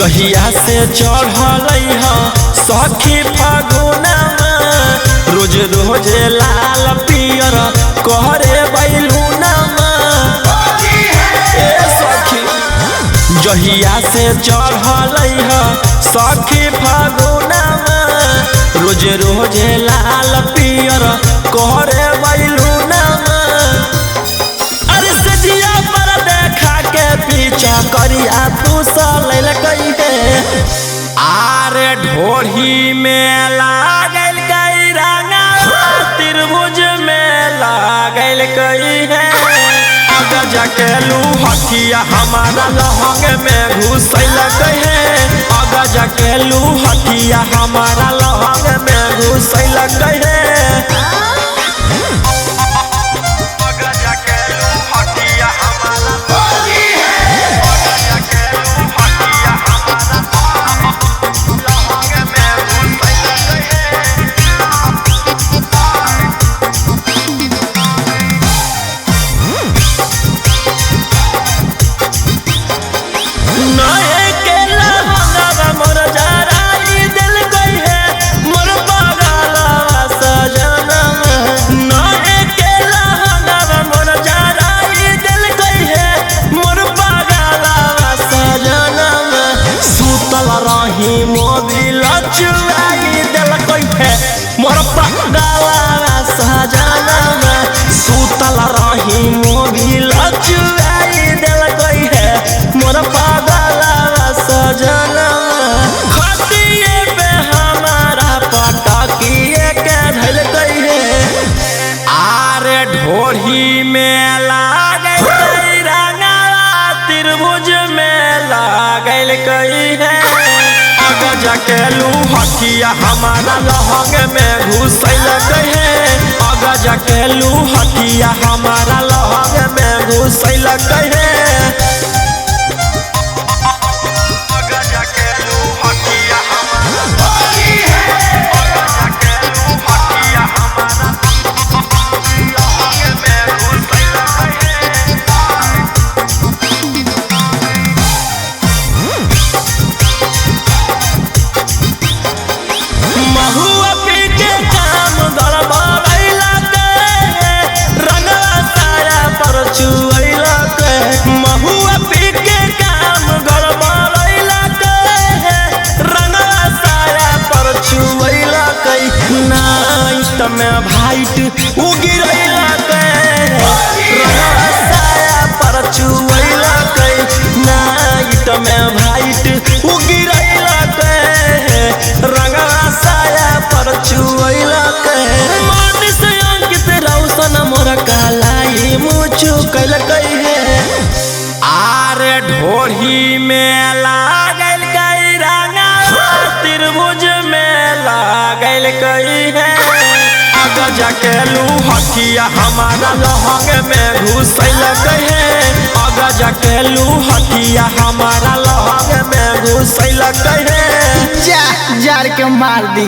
जहिया से चढ़ल सखी फागुनमा रोज रोज लाल पियर कहरे बैलूनमा सखी जहिया से चढ़ल सखी फागुनमा रोज रोज लाल पियर कहरे बैलूनमा अरे सजिया पर देखा के पीछा करिया तू सलैल कइहे आरे ढोढ़ी में लागल कई रंगा त्रिभुज में लागल कई है अगर जाके लूहकिया हमारा लहंग में घुसल कहे अगर जाके लूहकिया हमारा लहंग में घुसल कहे मोबिल चुराई दिल है मोर पगला सजना सुतल रही मोबिल चुराई दिल है मोर पगला सजना खतिए पे हमारा पटकिए के धल है आरे ढोढ़ी में लागल रंगा त्रिभुज में लागल कई है जाके लूहकिया हमारा लहंग में घुसल कहे अगर जाके लूहकिया हमारा लहंग में घुसल कहे में भाइट उगिरैला साया पर चुवैला नाइट में भाइट उगिरैला रंगवा साया पर चुवैला मन से अंकित रौशन मोर कालाई मुचु कैल है आरे ढोढ़ी में लागल कई रंगा त्रिभुज में लागल कई है जाके लूहकिया हमारा लहंग में घुसल कहे अगर जाके लूहकिया हमारा लहंग में घुसल कहे जा जार के मार दी।